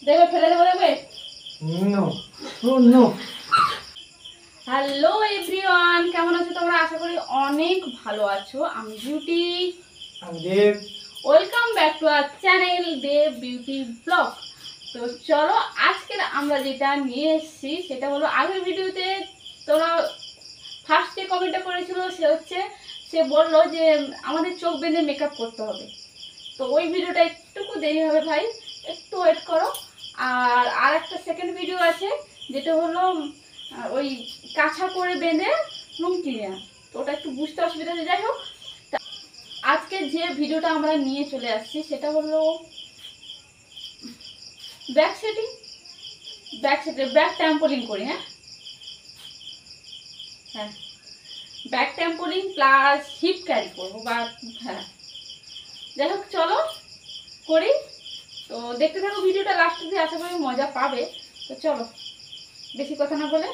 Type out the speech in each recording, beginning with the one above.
দেবে ফেলে দেবো দেবে। হ্যালো এভরিওয়ান, কেমন আছো তোমরা? আশা করি অনেক ভালো আছো। আমি বিউটি, আমি Dev. Welcome back to our channel Dev Beauty blog. তো চলো আজকে আমরা যেটা নিয়ে এসেছি সেটা হলো, আগের ভিডিওতে তোমরা ফার্স্ট যে কমেন্টটা করেছিল সে বললো যে আমাদের চোখ বেঁধে মেকআপ করতে হবে। তো ওই ভিডিওটা একটুকু দেরি হবে ভাই, একটু ওয়েট করো। আর একটা সেকেন্ড ভিডিও আছে যেটা হলো ওই কাঁচা করে বেঁধে লুঙ্গি নেওয়া। তো ওটা একটু বুঝতে অসুবিধা হচ্ছে। যাই হোক, আজকে যে ভিডিওটা আমরা নিয়ে চলে আসছি সেটা হলো ব্যাক সেটিং, ব্যাক ট্যাম্পলিং করি। হ্যাঁ, ব্যাক ট্যাম্পলিং প্লাস হিপ ক্যারি করবো বা হ্যাঁ, যাই হোক চলো করি। তো দেখতে থাকো ভিডিওটা, লাস্ট অবধি আশা করি মজা পাবে। তো চলো বেশি কথা না বলে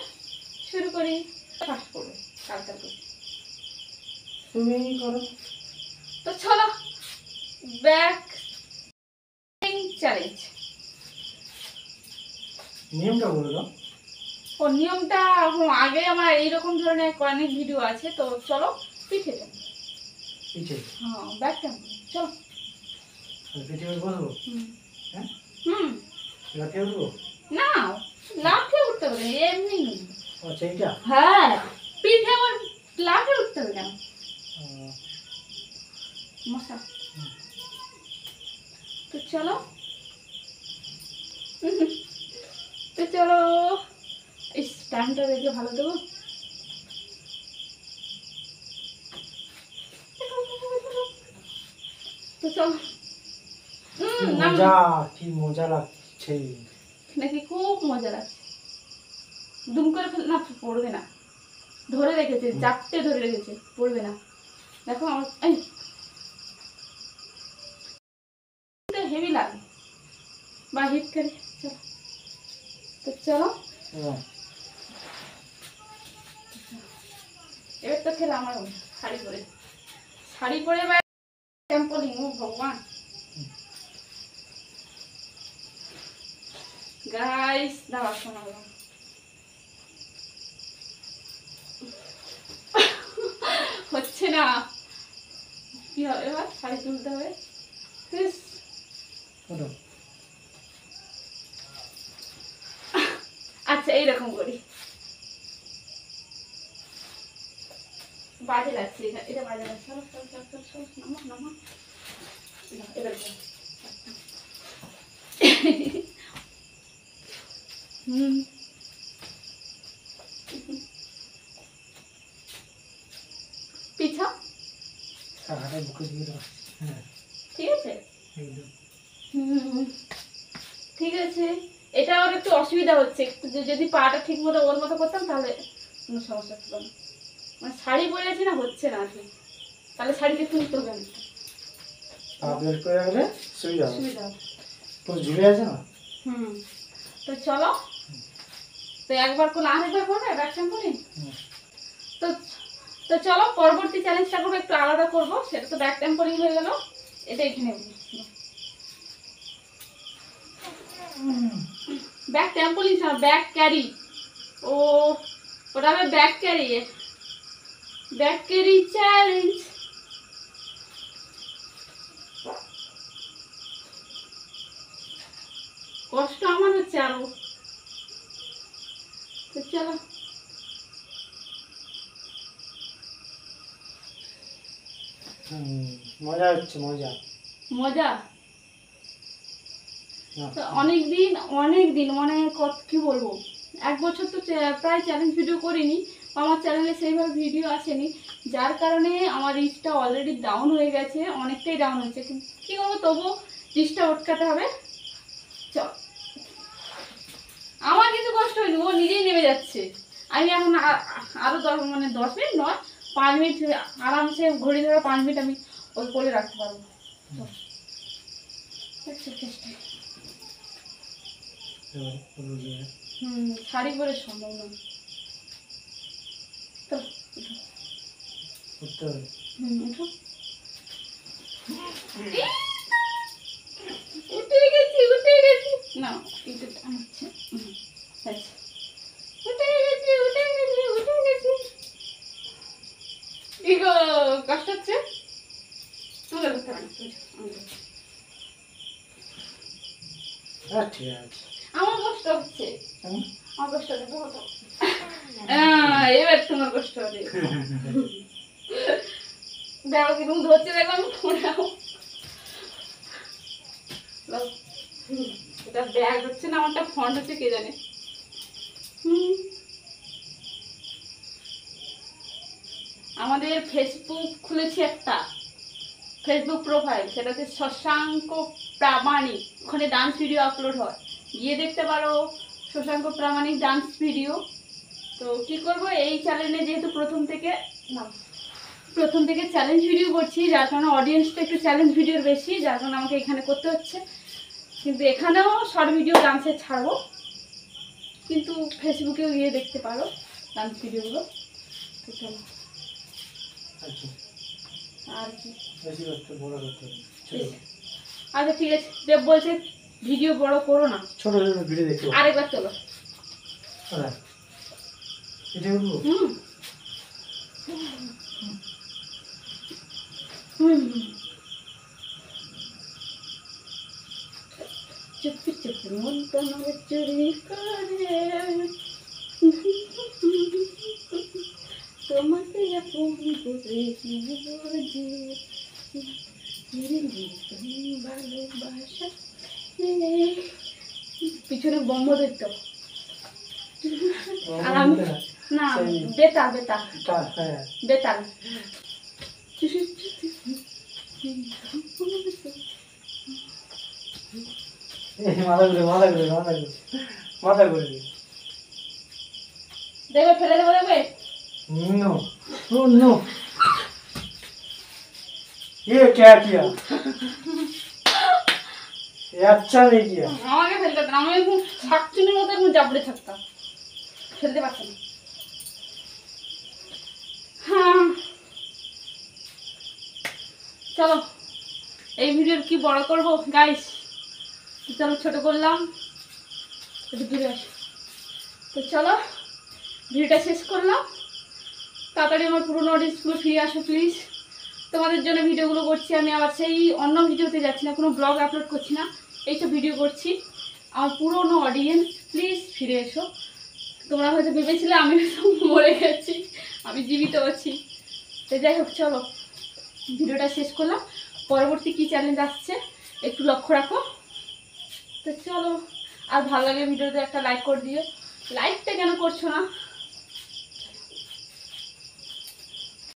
শুরু করি। ফার্স্ট করবে কালকাল করে তুমি করো। তো চলো ব্যাক চ্যালেঞ্জ। নিয়মটা বলে দাও। ও নিয়মটা আগে আমার এইরকম ধরনের অনেক ভিডিও আছে। তো চলো পিঠে পিঠে। হ্যাঁ, ব্যাক ট্যাম্পলিং চলো। পিঠে বসবো? হ্যাঁ লাফিয়ে উঠবো? না, লাফিয়ে উঠতে হবে এমনি। আচ্ছা এইটা? হ্যাঁ, পিঠে আবার লাফিয়ে উঠতে হবে কেন? মশা। তো চলো তো চলো, এই স্ট্যান্ডটা দেখে ভালো দেবো। তো চলো। মজা, কি মজা লাগছে নাকি? খুব মজা লাগছে। দুম করে ফেলে না, পড়বে না। ধরে রেখেছে, চারটে ধরে রেখেছে, পড়বে না। দেখো আমার হেভি লাগে বা হিট করে। চলো তো চলো, এবার তো খেলে আমার শাড়ি পরে বা ট্যাম্পলিং। ও ভগবান, গাইস দাঁড়া শোনা হচ্ছে না। কি হবে এবার? শাড়ি তুলতে হবে। আচ্ছা এইরকম করি, বাজে লাগছে এটা বাজে লাগছে। নামা এবার পিছা ঠিক আছে। ঠিক আছে, এটা আমার একটু অসুবিধা হচ্ছে। যদি পাটা ঠিক মতো ওর মতো করতাম তাহলে কোনো সমস্যা ছিল না। মানে শাড়ি পরে আছি না, হচ্ছে না ঠিক। তাহলে শাড়িতে তুলতে হবে না, সুবিধা হবে। ঝুলে আছে না। তো চলো, তো একবার করলে আরেকবার করবে ব্যাক ট্যাম্পলিং। তো তো চলো পরবর্তী চ্যালেঞ্জটা করবো, একটু আলাদা করবো। সেটা তো ব্যাক ট্যাম্পলিং হয়ে গেল। এটা এখানে ব্যাক ট্যাম্পলিং, ব্যাক ক্যারি। ও ওটা হবে ব্যাক ক্যারি চ্যালেঞ্জ। কষ্ট আমার হচ্ছে আরো। তো চলো মজা হচ্ছে, মজা মজা। অনেকদিন মানে কি বলবো, 1 বছর তো প্রায় চ্যালেঞ্জ ভিডিও করিনি। আমার চ্যানেলে সেইভাবে ভিডিও আসেনি, যার কারণে আমার রিচটা অলরেডি ডাউন হয়ে গেছে, অনেকটাই ডাউন হয়েছে। কি করবো, তবুও রিচটা আটকাতে হবে। চল, আমার কিন্তু কষ্ট হয়নি, ও নিজেই নেমে যাচ্ছে। আমি এখন আরো 10 মিনিট নয়, 5 মিনিট আরামসে ঘড়ি ধরে 5 মিনিট আমি ওই করে রাখতে পারবো। শাড়ি পরে সম্ভব না। তো উঠতে হবে। উঠো। উঠে গেছি। না একটু টানছে। আচ্ছা উঠে গেছি। কি গো কষ্ট হচ্ছে? তুলে ধরতে পারি। ঠিক আছে। আমার কষ্ট হচ্ছে। হুম? আমার কষ্ট হচ্ছে বহুত। এবার তোমার কষ্ট হবে। দেখো কিরকম ধরছে, দেখো আমি ফোনাও। এটা ব্যাগ হচ্ছে না, আমারটা ফন্ট হচ্ছে কে জানে। আমাদের ফেসবুক খুলেছি একটা ফেসবুক প্রোফাইল, সেটাতে শশাঙ্ক প্রামাণিক, ওখানে ডান্স ভিডিও আপলোড হয়, গিয়ে দেখতে পারো শশাঙ্ক প্রামাণিক ডান্স ভিডিও। তো কি করব, এই চ্যানেলে যেহেতু প্রথম থেকে চ্যালেঞ্জ ভিডিও করছি, যার কারণে অডিয়েন্সটা একটু চ্যালেঞ্জ ভিডিওর বেশি, যার কারণে আমাকে এখানে করতে হচ্ছে। কিন্তু এখানেও শর্ট ভিডিও ডান্সের ছাড়বো, কিন্তু ফেসবুকেও গিয়ে দেখতে পারো ডান্স ভিডিওগুলো। তো চলো আচ্ছা, আর কি, বেশি করতে বড় করতে হবে। চলো। আচ্ছা ঠিক আছে, দেব বলছে ভিডিও বড় করো না, ছোট ছোট ভিডিও দেখতে পাবো। আরেকবার চলো। হ্যাঁ, এটা উঠবো। চুপি চুপি মন তোমার চুরি করে তোমাকে আপন করে ভালোবাসা। পিছনে বম্ব দেখতো আর আমি না, বেতাল হ্যাঁ, বেতাল। মাথা ঘুরে দেখবে ফেলে দেবো, দেখবে नो नो नो ये क्या किया? ये अच्छा नहीं किया। আমাকে ফেলতে না, আমি এখন শাকচুনির মতো এখন জাবড়ে থাকতাম, ফেলতে পারতাম না। হ্যাঁ চলো, এই ভিডিওর কি বড় করবো গাইস, চলো ছোট করলাম, একটু দূরে আসো। তো চলো ভিডিওটা শেষ করলাম, তাড়াতাড়ি আমার পুরোনো অডিয়েন্সগুলো ফিরে আসো প্লিজ। তোমাদের জন্য ভিডিওগুলো করছি আমি, আবার সেই অন্য ভিডিওতে যাচ্ছি না, কোনো ব্লগ আপলোড করছি না, এইসব ভিডিও করছি। আমার পুরোনো অডিয়েন্স প্লিজ ফিরে এসো। তোমরা হয়তো ভেবেছিলে আমি মরে গেছি, আমি জীবিত আছি। তো যাই হোক চলো ভিডিওটা শেষ করলাম, পরবর্তী কী চ্যালেঞ্জ আসছে একটু লক্ষ্য রাখো। তো চলো, আর ভালো লাগে ভিডিওতে একটা লাইক করে দিও। লাইকটা কেন করছো না